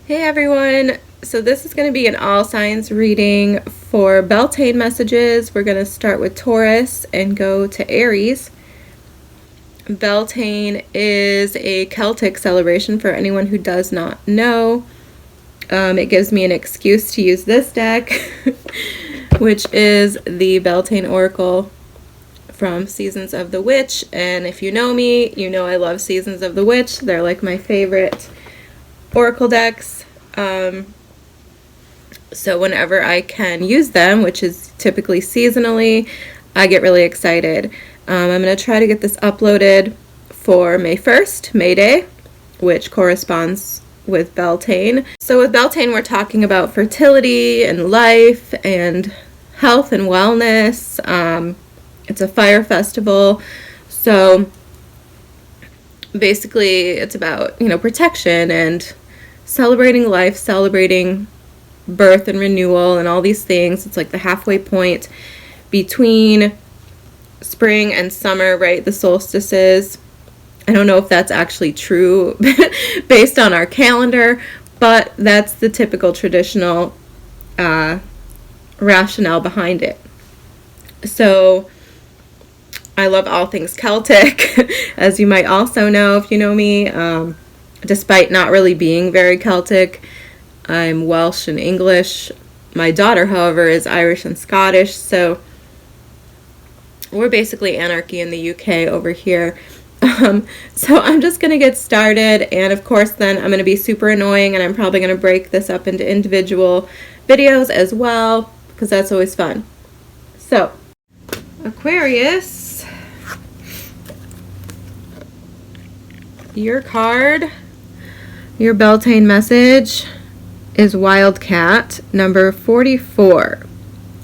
Hey everyone! So this is going to be an all signs reading for Beltane messages. We're going to start with Taurus and go to Aries. Beltane is a Celtic celebration for anyone who does not know. It gives me an excuse to use this deck, which is the Beltane Oracle from Seasons of the Witch. And if you know me, you know I love Seasons of the Witch. They're like my favorite Oracle decks. So whenever I can use them, which is typically seasonally, I get really excited. I'm going to try to get this uploaded for May 1st, May Day, which corresponds with Beltane. So with Beltane, we're talking about fertility and life and health and wellness. It's a fire festival. So basically it's about, protection and celebrating life, celebrating birth and renewal and all these things. It's like the halfway point between spring and summer, right? The solstices. I don't know if that's actually true based on our calendar, but that's the typical traditional rationale behind it. So I love all things Celtic, as you might also know if you know me. Despite not really being very Celtic, I'm Welsh and English. My daughter, however, is Irish and Scottish, so we're basically anarchy in the UK over here. So I'm just going to get started, and of course then I'm going to be super annoying, and I'm probably going to break this up into individual videos as well, because that's always fun. So, Aquarius, your card, your Beltane message is Wildcat, number 44.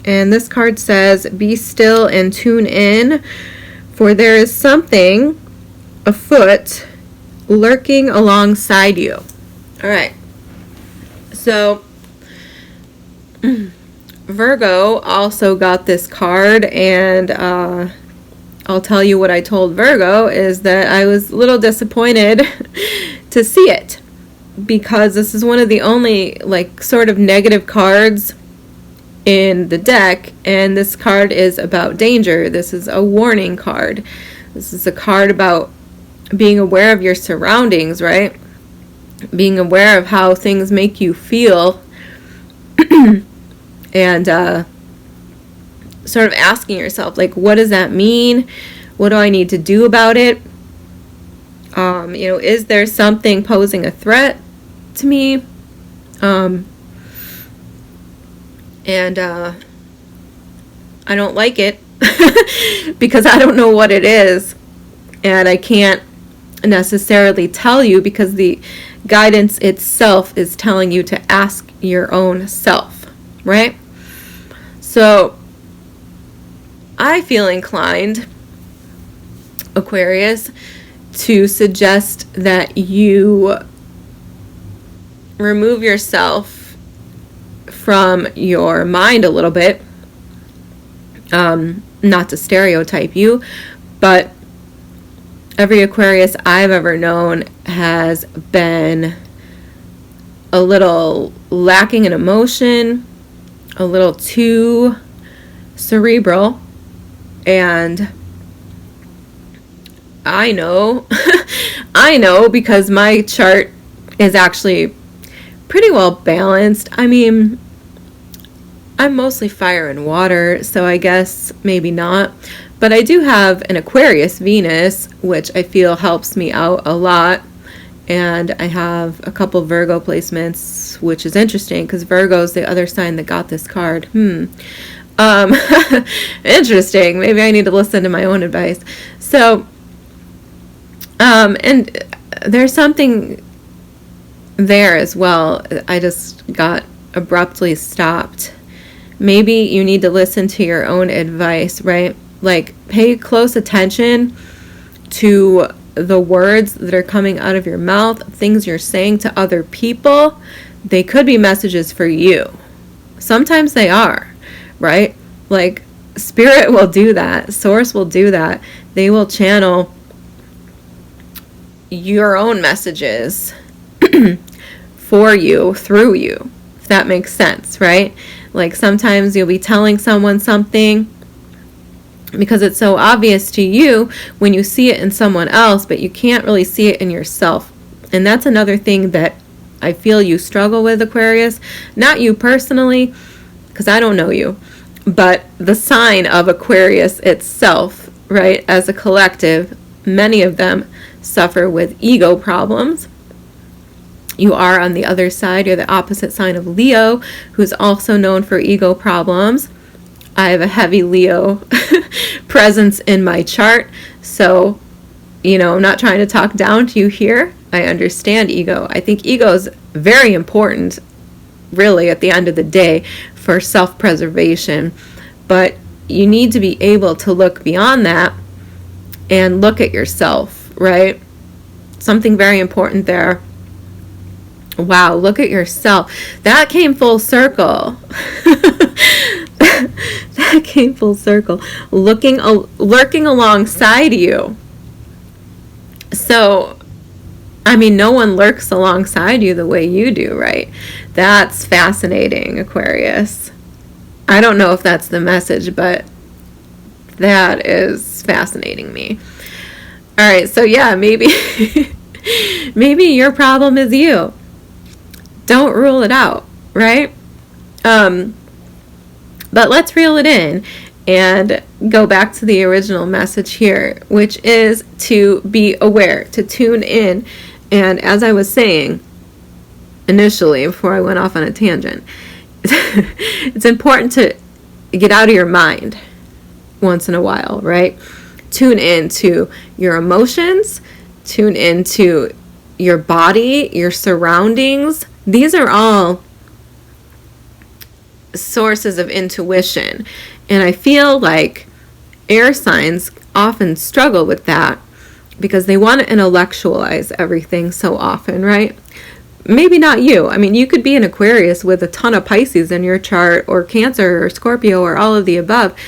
And this card says, be still and tune in, for there is something afoot lurking alongside you. All right. So, Virgo also got this card, and I'll tell you what I told Virgo is that I was a little disappointed to see it, because this is one of the only sort of negative cards in the deck, and this card is about danger. This is a warning card. This is a card about being aware of your surroundings, right? Being aware of how things make you feel and sort of asking yourself, what does that mean? What do I need to do about it? Is there something posing a threat to me? And I don't like it because I don't know what it is, and I can't necessarily tell you because the guidance itself is telling you to ask your own self, right? So I feel inclined, Aquarius, to suggest that you remove yourself from your mind a little bit. Not to stereotype you, but every Aquarius I've ever known has been a little lacking in emotion, a little too cerebral, and I know because my chart is actually pretty well balanced. I mean, I'm mostly fire and water, so I guess maybe not. But I do have an Aquarius Venus, which I feel helps me out a lot. And I have a couple Virgo placements, which is interesting because Virgo is the other sign that got this card. Interesting. Maybe I need to listen to my own advice. So, and there's something there as well. I just got abruptly stopped. Maybe you need to listen to your own advice, right? Pay close attention to the words that are coming out of your mouth, things you're saying to other people. They could be messages for you. Sometimes they are, right? Spirit will do that. Source will do that. They will channel your own messages for you through you, if that makes sense, right? Like sometimes you'll be telling someone something because it's so obvious to you when you see it in someone else, but you can't really see it in yourself. And that's another thing that I feel you struggle with, Aquarius. Not you personally, because I don't know you, but the sign of Aquarius itself, right? As a collective, many of them suffer with ego problems. You are on the other side. You're the opposite sign of Leo, who's also known for ego problems. I have a heavy Leo presence in my chart. So, I'm not trying to talk down to you here. I understand ego. I think ego is very important, really, at the end of the day, for self-preservation. But you need to be able to look beyond that and look at yourself, right? Something very important there. Wow, look at yourself. That came full circle. That came full circle. Lurking alongside you. So, no one lurks alongside you the way you do, right? That's fascinating, Aquarius. I don't know if that's the message, but that is fascinating me. All right, so yeah, maybe maybe your problem is you. Don't rule it out, right? But let's reel it in and go back to the original message here, which is to be aware, to tune in. And as I was saying initially, before I went off on a tangent, it's important to get out of your mind once in a while, right? Tune into your emotions, tune into your body, your surroundings. These are all sources of intuition. And I feel like air signs often struggle with that because they want to intellectualize everything so often, right? Maybe not you. You could be an Aquarius with a ton of Pisces in your chart, or Cancer or Scorpio or all of the above.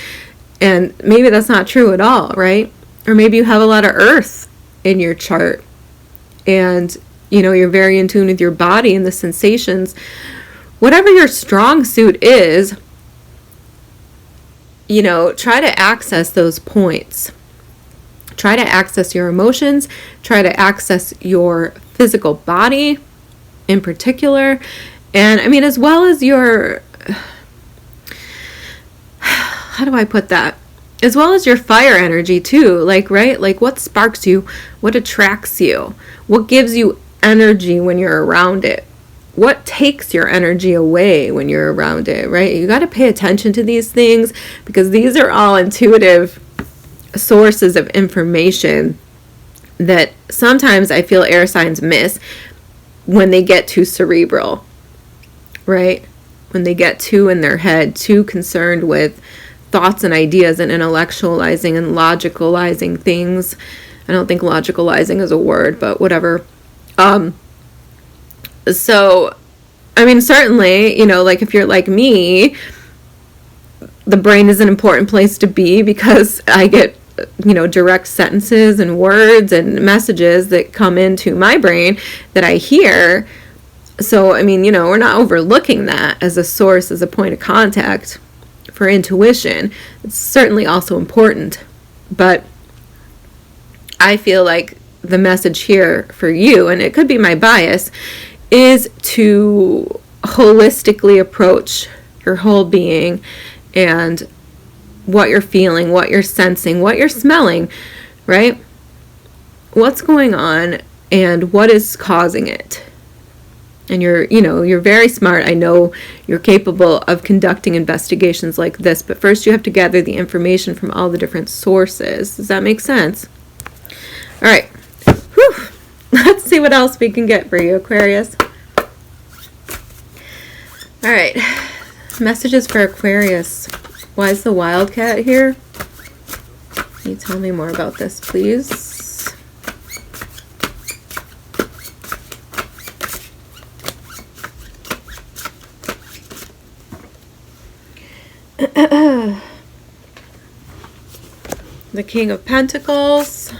And maybe that's not true at all, right? Or maybe you have a lot of Earth in your chart. And, you're very in tune with your body and the sensations. Whatever your strong suit is, try to access those points. Try to access your emotions. Try to access your physical body in particular. And, as well as your, how do I put that? As well as your fire energy too, right? What sparks you? What attracts you? What gives you energy when you're around it? What takes your energy away when you're around it, right? You got to pay attention to these things because these are all intuitive sources of information that sometimes I feel air signs miss when they get too cerebral, right? When they get too in their head, too concerned with thoughts and ideas and intellectualizing and logicalizing things. I don't think logicalizing is a word, but whatever. So, certainly, if you're like me, the brain is an important place to be because I get, direct sentences and words and messages that come into my brain that I hear. So, we're not overlooking that as a source, as a point of contact for intuition. It's certainly also important. But I feel like the message here for you, and it could be my bias, is to holistically approach your whole being and what you're feeling, what you're sensing, what you're smelling, right? What's going on and what is causing it. And you're very smart. I know you're capable of conducting investigations like this, but first you have to gather the information from all the different sources. Does that make sense? All right. Whew. Let's see what else we can get for you, Aquarius. All right. Messages for Aquarius. Why is the wildcat here? Can you tell me more about this, please? The King of Pentacles.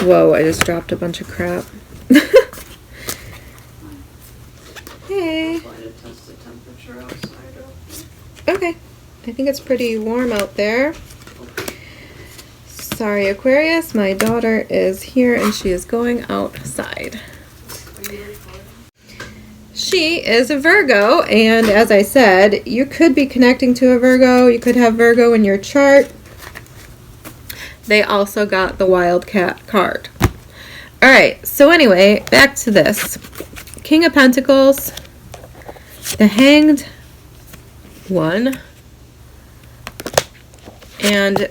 Whoa, I just dropped a bunch of crap. Hey. Okay. I think it's pretty warm out there. Sorry, Aquarius. My daughter is here and she is going outside. She is a Virgo, and as I said, you could be connecting to a Virgo. You could have Virgo in your chart. They also got the Wildcat card. All right, so anyway, back to this. King of Pentacles, the Hanged One, and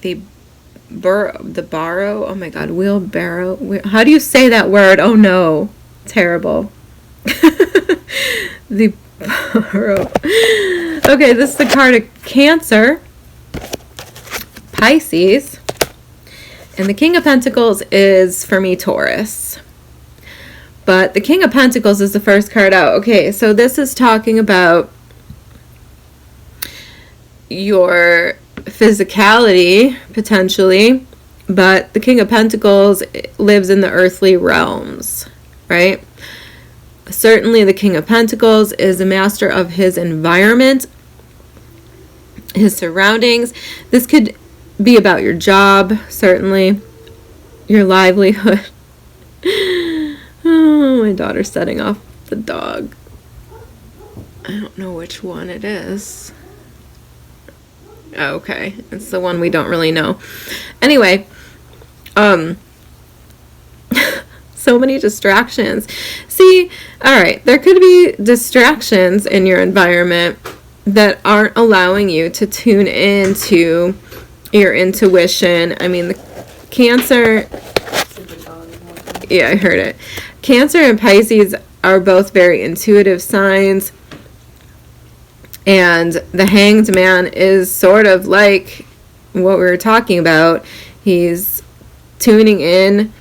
the Barrow. Oh my God, wheelbarrow. How do you say that word? Oh no, terrible. The Barrow. Okay, this is the card of Cancer, Pisces, and the King of Pentacles is, for me, Taurus. But the King of Pentacles is the first card out. Okay, so this is talking about your physicality, potentially, but the King of Pentacles lives in the earthly realms, right? Certainly the King of Pentacles is a master of his environment, his surroundings. This could be about your job, certainly, your livelihood. Oh, my daughter's setting off the dog. I don't know which one it is. Okay, it's the one we don't really know. Anyway, so many distractions. See, all right, there could be distractions in your environment that aren't allowing you to tune into your intuition. I mean, the Cancer, yeah, I heard it. Cancer and Pisces are both very intuitive signs. And the Hanged Man is sort of like what we were talking about. He's tuning in.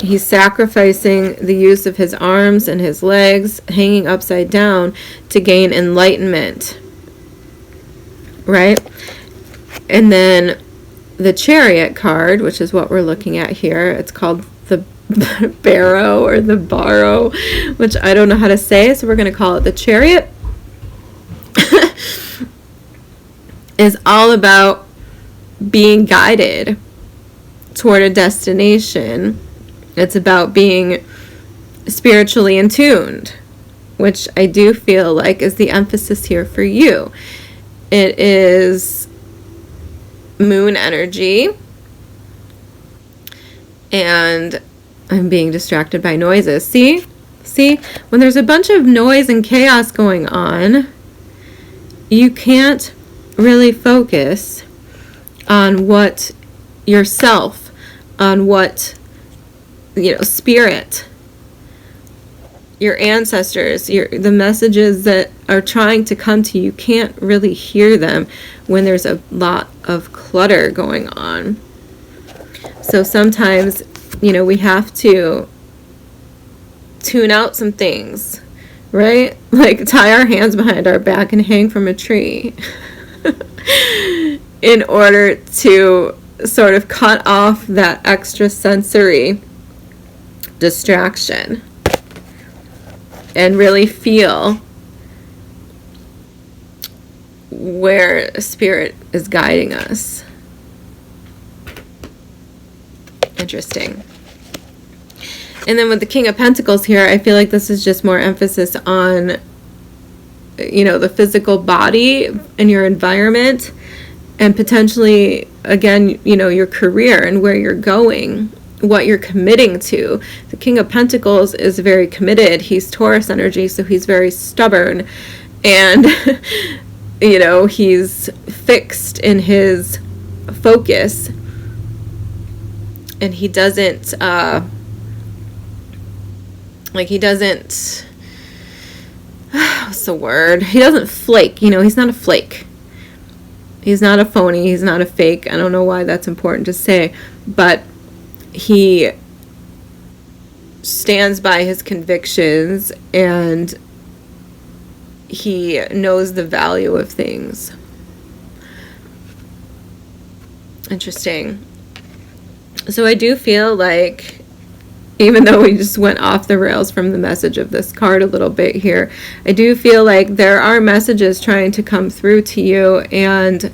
He's sacrificing the use of his arms and his legs, hanging upside down to gain enlightenment. Right? And then the Chariot card, which is what we're looking at here, it's called the Barrow or the Barrow, which I don't know how to say, so we're going to call it the Chariot. Is all about being guided toward a destination. It's about being spiritually in tuned, which I do feel like is the emphasis here for you. It is moon energy, and I'm being distracted by noises. See, when there's a bunch of noise and chaos going on, you can't really focus on what yourself, on what, spirit, your ancestors, the messages that are trying to come to you. You can't really hear them when there's a lot of clutter going on. So sometimes, we have to tune out some things, right? Like tie our hands behind our back and hang from a tree in order to sort of cut off that extra sensory distraction and really feel where spirit is guiding us. Interesting. And then with the King of Pentacles here, I feel like this is just more emphasis on, the physical body and your environment, and potentially, again, your career and where you're going, what you're committing to. The King of Pentacles is very committed. He's Taurus energy, so he's very stubborn, and, he's fixed in his focus, and he doesn't, what's the word? He doesn't flake. He's not a flake. He's not a phony. He's not a fake. I don't know why that's important to say, but he stands by his convictions and he knows the value of things. Interesting. So I do feel like, even though we just went off the rails from the message of this card a little bit here, I do feel like there are messages trying to come through to you, and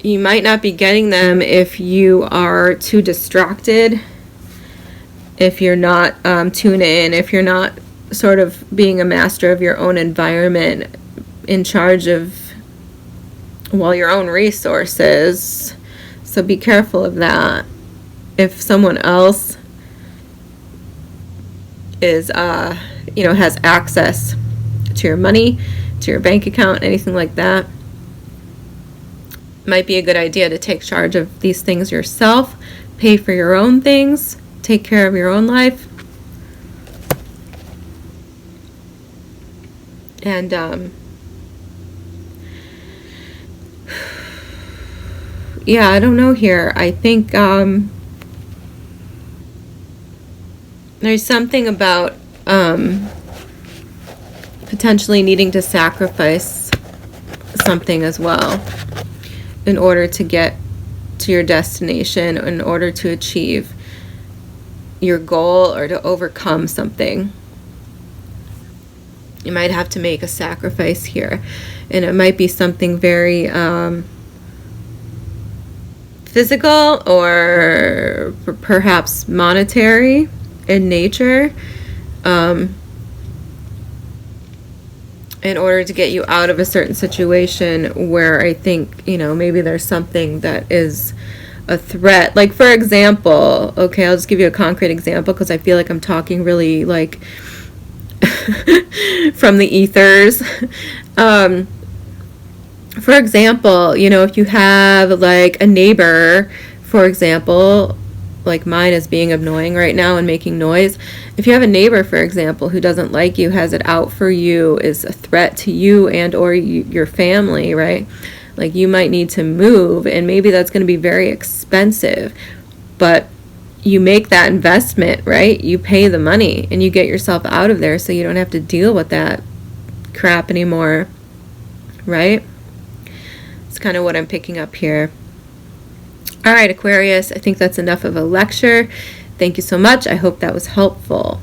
you might not be getting them if you are too distracted, if you're not tuned in, if you're not sort of being a master of your own environment, in charge of, well, your own resources. So be careful of that. If someone else is, has access to your money, to your bank account, anything like that, might be a good idea to take charge of these things yourself, pay for your own things, take care of your own life. And yeah, I don't know here. I think there's something about potentially needing to sacrifice something as well in order to get to your destination, in order to achieve your goal or to overcome something. You might have to make a sacrifice here, and it might be something very physical or perhaps monetary in nature, in order to get you out of a certain situation where I think, maybe there's something that is a threat. Like, for example, okay, I'll just give you a concrete example because I feel like I'm talking really like from the ethers. For example, if you have like a neighbor, for example, like mine is being annoying right now and making noise. If you have a neighbor, for example, who doesn't like you, has it out for you, is a threat to you and or your family, right? Like, you might need to move, and maybe that's going to be very expensive, but you make that investment, right? You pay the money and you get yourself out of there so you don't have to deal with that crap anymore, right? It's kind of what I'm picking up here. All right, Aquarius, I think that's enough of a lecture. Thank you so much. I hope that was helpful.